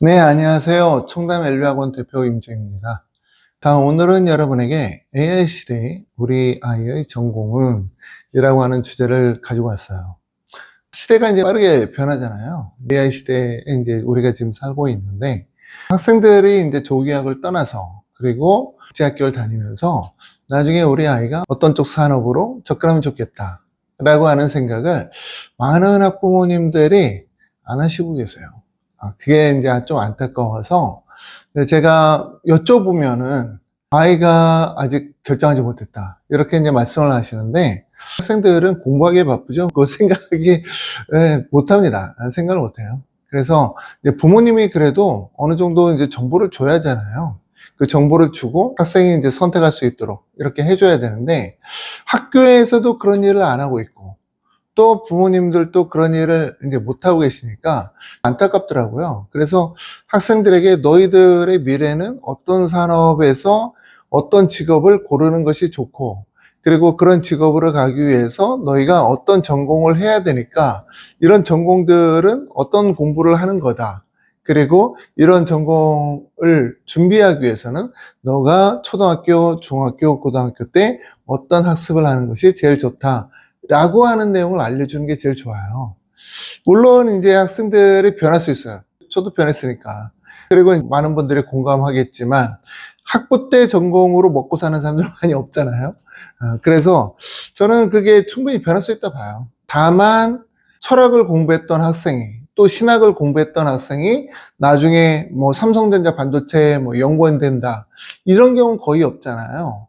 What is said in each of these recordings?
네, 안녕하세요. 청담 LB학원 대표 임주입니다. 자, 오늘은 여러분에게 AI 시대의 우리 아이의 전공은 이라고 하는 주제를 가지고 왔어요. 시대가 이제 빠르게 변하잖아요. AI 시대에 이제 우리가 지금 살고 있는데 학생들이 이제 조기학을 떠나서 그리고 국제학교를 다니면서 나중에 우리 아이가 어떤 쪽 산업으로 접근하면 좋겠다 라고 하는 생각을 많은 학부모님들이 안 하시고 계세요. 그게 이제 좀 안타까워서 제가 여쭤보면은 아이가 아직 결정하지 못했다 이렇게 이제 말씀을 하시는데 학생들은 공부하기에 바쁘죠. 그거 생각하기 못합니다. 생각을 못해요. 그래서 이제 부모님이 그래도 어느 정도 이제 정보를 줘야 하잖아요. 그 정보를 주고 학생이 이제 선택할 수 있도록 이렇게 해줘야 되는데 학교에서도 그런 일을 안 하고 있고 또 부모님들도 그런 일을 이제 못하고 계시니까 안타깝더라고요. 그래서 학생들에게 너희들의 미래는 어떤 산업에서 어떤 직업을 고르는 것이 좋고, 그리고 그런 직업으로 가기 위해서 너희가 어떤 전공을 해야 되니까 이런 전공들은 어떤 공부를 하는 거다. 그리고 이런 전공을 준비하기 위해서는 너가 초등학교, 중학교, 고등학교 때 어떤 학습을 하는 것이 제일 좋다. 라고 하는 내용을 알려주는 게 제일 좋아요. 물론 이제 학생들이 변할 수 있어요. 저도 변했으니까. 그리고 많은 분들이 공감하겠지만 학부 때 전공으로 먹고 사는 사람들 많이 없잖아요. 그래서 저는 그게 충분히 변할 수 있다 봐요. 다만 철학을 공부했던 학생이 또 신학을 공부했던 학생이 나중에 뭐 삼성전자 반도체 뭐 연구원 된다 이런 경우는 거의 없잖아요.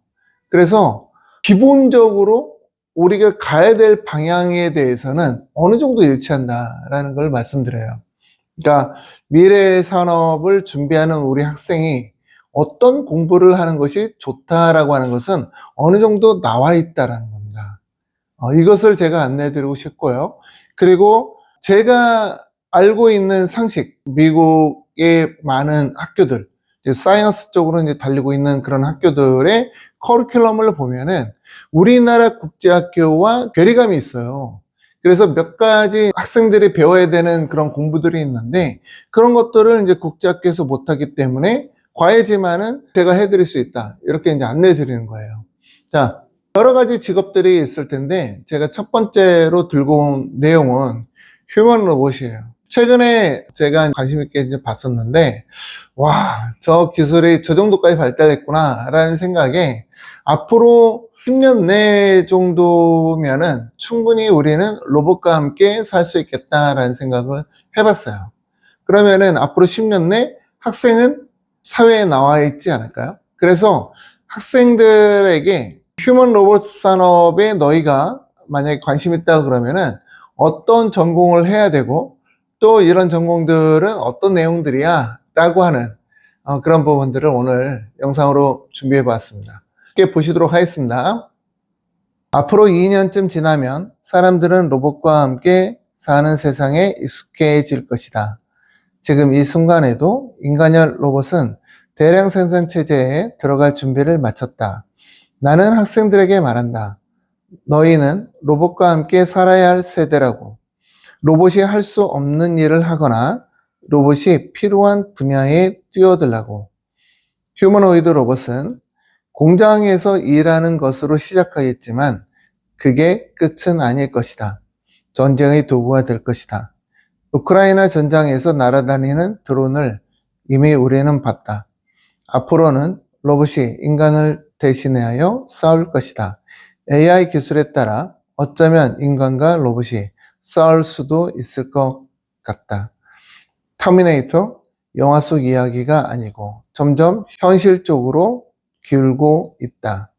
그래서 기본적으로 우리가 가야 될 방향에 대해서는 어느 정도 일치한다라는 걸 말씀드려요. 그러니까 미래 산업을 준비하는 우리 학생이 어떤 공부를 하는 것이 좋다라고 하는 것은 어느 정도 나와 있다라는 겁니다. 이것을 제가 안내해 드리고 싶고요. 그리고 제가 알고 있는 상식, 미국의 많은 학교들, 사이언스 쪽으로 이제 달리고 있는 그런 학교들의 커리큘럼을 보면은 우리나라 국제학교와 괴리감이 있어요. 그래서 몇 가지 학생들이 배워야 되는 그런 공부들이 있는데 그런 것들을 이제 국제학교에서 못하기 때문에 과외지만은 제가 해드릴 수 있다. 이렇게 이제 안내해 드리는 거예요. 자, 여러 가지 직업들이 있을 텐데 제가 첫 번째로 들고 온 내용은 휴먼 로봇이에요. 최근에 제가 관심 있게 이제 봤었는데 와, 저 기술이 저 정도까지 발달했구나 라는 생각에 앞으로 10년 내 정도면은 충분히 우리는 로봇과 함께 살 수 있겠다라는 생각을 해봤어요. 그러면은 앞으로 10년 내 학생은 사회에 나와 있지 않을까요? 그래서 학생들에게 휴먼 로봇 산업에 너희가 만약에 관심 있다 그러면은 어떤 전공을 해야 되고 또 이런 전공들은 어떤 내용들이야 라고 하는 그런 부분들을 오늘 영상으로 준비해 봤습니다. 함께 보시도록 하겠습니다. 앞으로 2년쯤 지나면 사람들은 로봇과 함께 사는 세상에 익숙해질 것이다. 지금 이 순간에도 인간형 로봇은 대량 생산 체제에 들어갈 준비를 마쳤다. 나는 학생들에게 말한다. 너희는 로봇과 함께 살아야 할 세대라고. 로봇이 할 수 없는 일을 하거나 로봇이 필요한 분야에 뛰어들라고. 휴머노이드 로봇은 공장에서 일하는 것으로 시작하겠지만 그게 끝은 아닐 것이다. 전쟁의 도구가 될 것이다. 우크라이나 전장에서 날아다니는 드론을 이미 우리는 봤다. 앞으로는 로봇이 인간을 대신하여 싸울 것이다. AI 기술에 따라 어쩌면 인간과 로봇이 싸울 수도 있을 것 같다. 터미네이터 영화 속 이야기가 아니고 점점 현실적으로 기울고 있다.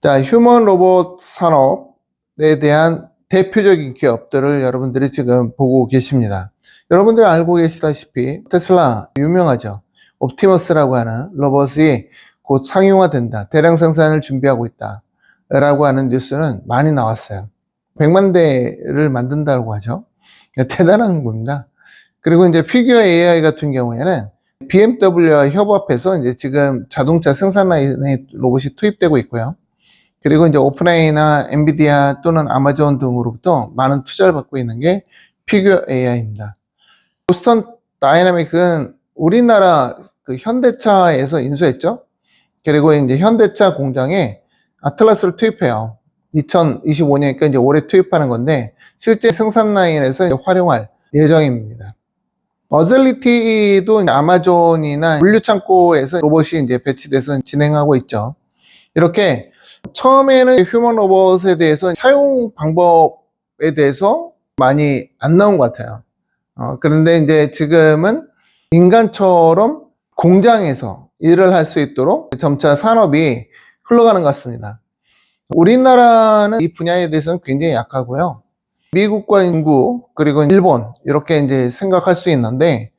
자, 휴먼 로봇 산업에 대한 대표적인 기업들을 여러분들이 지금 보고 계십니다. 여러분들이 알고 계시다시피 테슬라 유명하죠. 옵티머스라고 하는 로봇이 곧 상용화된다. 대량 생산을 준비하고 있다. 라고 하는 뉴스는 많이 나왔어요. 100만 대를 만든다고 하죠. 대단한 겁니다. 그리고 이제 피규어 AI 같은 경우에는 BMW와 협업해서 이제 지금 자동차 생산 라인에 로봇이 투입되고 있고요. 그리고 이제 오픈AI나 엔비디아 또는 아마존 등으로부터 많은 투자를 받고 있는 게 피규어 AI입니다. 보스턴 다이나믹은 우리나라 그 현대차에서 인수했죠. 그리고 이제 현대차 공장에 아틀라스를 투입해요. 2025년이니까 이제 올해 투입하는 건데 실제 생산 라인에서 이제 활용할 예정입니다. 어질리티도 아마존이나 물류창고에서 로봇이 이제 배치돼서 진행하고 있죠. 이렇게 처음에는 휴먼 로봇에 대해서 사용 방법에 대해서 많이 안 나온 것 같아요. 그런데 이제 지금은 인간처럼 공장에서 일을 할 수 있도록 점차 산업이 흘러가는 것 같습니다. 우리나라는 이 분야에 대해서는 굉장히 약하고요. 미국과 중국, 그리고 일본, 이렇게 이제 생각할 수 있는데,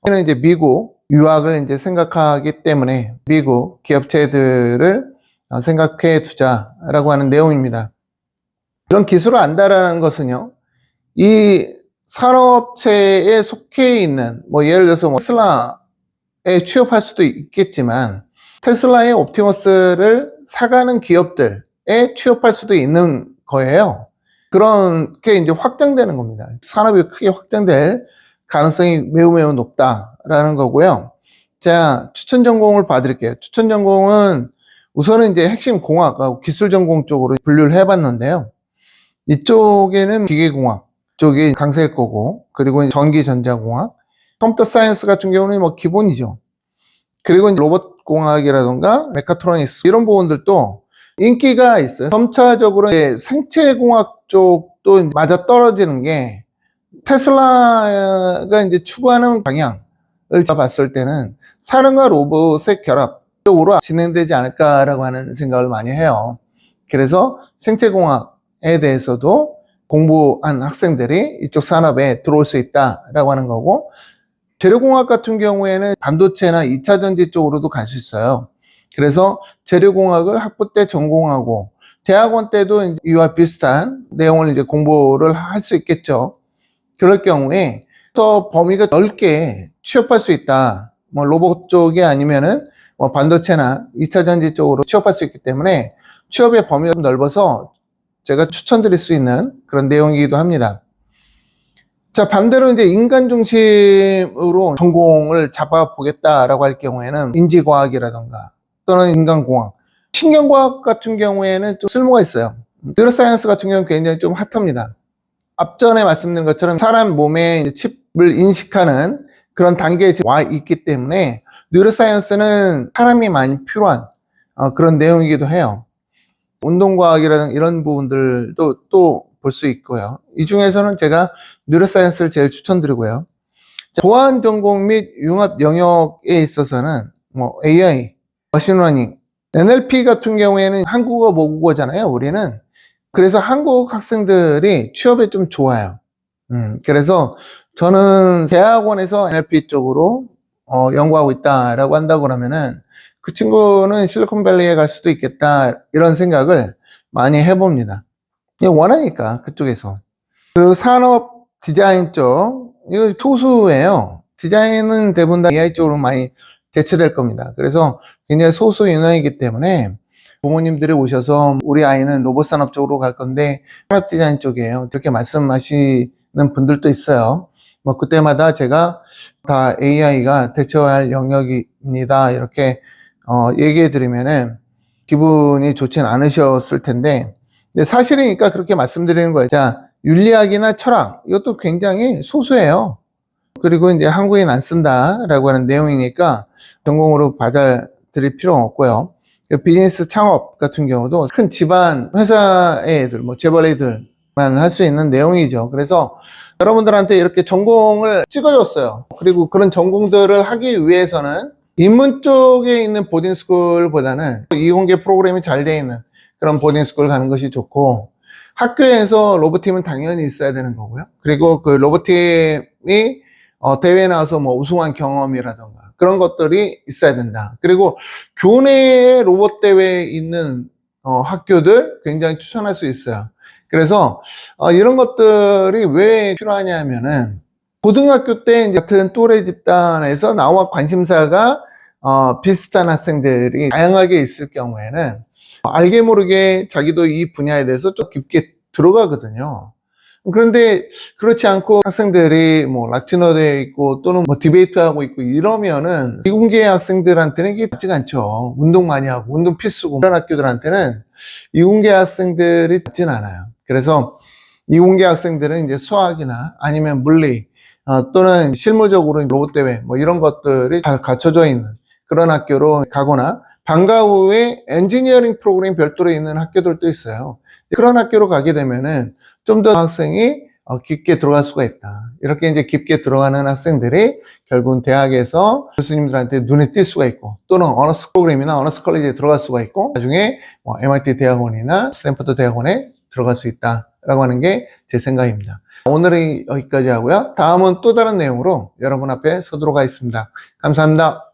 저는 이제 미국 유학을 이제 생각하기 때문에 미국 기업체들을 생각해 두자라고 하는 내용입니다. 이런 기술을 안다라는 것은요, 이 산업체에 속해 있는, 뭐 예를 들어서 뭐 테슬라에 취업할 수도 있겠지만, 테슬라의 옵티머스를 사가는 기업들에 취업할 수도 있는 거예요. 그렇게 이제 확장되는 겁니다. 산업이 크게 확장될 가능성이 매우 높다라는 거고요. 자, 추천 전공을 봐드릴게요. 추천 전공은 우선은 이제 핵심 공학하고 기술 전공 쪽으로 분류를 해봤는데요. 이쪽에는 기계공학 쪽이 강세일 거고, 그리고 전기전자공학, 컴퓨터 사이언스 같은 경우는 뭐 기본이죠. 그리고 이제 로봇공학이라던가 메카트로닉스 이런 부분들도 인기가 있어요. 점차적으로 이제 생체공학 쪽도 맞아 떨어지는 게 테슬라가 이제 추구하는 방향을 봤을 때는 사람과 로봇의 결합 쪽으로 진행되지 않을까라고 하는 생각을 많이 해요. 그래서 생체공학에 대해서도 공부한 학생들이 이쪽 산업에 들어올 수 있다라고 하는 거고, 재료공학 같은 경우에는 반도체나 2차 전지 쪽으로도 갈 수 있어요. 그래서 재료공학을 학부 때 전공하고 대학원 때도 이와 비슷한 내용을 이제 공부를 할 수 있겠죠. 그럴 경우에 더 범위가 넓게 취업할 수 있다. 뭐 로봇 쪽이 아니면은 뭐 반도체나 2차 전지 쪽으로 취업할 수 있기 때문에 취업의 범위가 좀 넓어서 제가 추천드릴 수 있는 그런 내용이기도 합니다. 자, 반대로 이제 인간 중심으로 전공을 잡아보겠다라고 할 경우에는 인지과학이라던가 또는 인간공학, 신경과학 같은 경우에는 좀 쓸모가 있어요. 뉴로사이언스 같은 경우는 굉장히 좀 핫합니다. 앞전에 말씀드린 것처럼 사람 몸에 칩을 인식하는 그런 단계에 와 있기 때문에 뉴로사이언스는 사람이 많이 필요한 그런 내용이기도 해요. 운동과학이라는 이런 부분들도 또 볼 수 있고요. 이 중에서는 제가 뉴로사이언스를 제일 추천드리고요. 보안 전공 및 융합 영역에 있어서는 뭐 AI, 머신러닝, NLP 같은 경우에는 한국어 모국어잖아요, 우리는. 그래서 한국 학생들이 취업에 좀 좋아요. 그래서 저는 대학원에서 NLP 쪽으로 연구하고 있다라고 한다고 그러면은 그 친구는 실리콘밸리에 갈 수도 있겠다, 이런 생각을 많이 해봅니다. 원하니까 그쪽에서. 그리고 산업 디자인 쪽, 이거 소수예요. 디자인은 대부분 다 AI 쪽으로 많이 대체될 겁니다. 그래서 굉장히 소수 인원이기 때문에 부모님들이 오셔서 우리 아이는 로봇 산업 쪽으로 갈 건데 산업 디자인 쪽이에요, 그렇게 말씀하시는 분들도 있어요. 뭐 그때마다 제가 다 AI가 대처할 영역입니다, 이렇게 얘기해 드리면은 기분이 좋진 않으셨을 텐데, 사실이니까 그렇게 말씀드리는 거예요. 자, 윤리학이나 철학, 이것도 굉장히 소수예요. 그리고 이제 한국인 안 쓴다라고 하는 내용이니까 전공으로 받아들일 필요는 없고요. 비즈니스 창업 같은 경우도 큰 집안 회사의 애들, 뭐 재벌 애들만 할 수 있는 내용이죠. 그래서 여러분들한테 이렇게 전공을 찍어줬어요. 그리고 그런 전공들을 하기 위해서는 인문 쪽에 있는 보딩스쿨보다는 이공계 프로그램이 잘 돼 있는 그런 보딩스쿨 가는 것이 좋고, 학교에서 로봇팀은 당연히 있어야 되는 거고요. 그리고 그 로봇팀이 대회에 나와서 뭐 우승한 경험이라던가 그런 것들이 있어야 된다. 그리고 교내에 로봇 대회에 있는 학교들 굉장히 추천할 수 있어요. 그래서 이런 것들이 왜 필요하냐면은 고등학교 때 이제 같은 또래 집단에서 나와 관심사가 비슷한 학생들이 다양하게 있을 경우에는 알게 모르게 자기도 이 분야에 대해서 좀 깊게 들어가거든요. 그런데 그렇지 않고 학생들이 뭐 라틴어대에 있고 또는 뭐 디베이트하고 있고 이러면은 이공계 학생들한테는 이게 맞지가 않죠. 운동 많이 하고 운동 필수고 그런 학교들한테는 이공계 학생들이 맞진 않아요. 그래서 이공계 학생들은 이제 수학이나 아니면 물리 또는 실무적으로 로봇 대회 뭐 이런 것들이 잘 갖춰져 있는 그런 학교로 가거나 방과 후에 엔지니어링 프로그램이 별도로 있는 학교들도 있어요. 그런 학교로 가게 되면은 좀 더 학생이 깊게 들어갈 수가 있다. 이렇게 이제 깊게 들어가는 학생들이 결국은 대학에서 교수님들한테 눈에 띌 수가 있고 또는 어너스 프로그램이나 어너스 컬리지에 들어갈 수가 있고 나중에 뭐 MIT 대학원이나 스탠퍼드 대학원에 들어갈 수 있다라고 하는 게 제 생각입니다. 오늘은 여기까지 하고요. 다음은 또 다른 내용으로 여러분 앞에 서도록 하겠습니다. 감사합니다.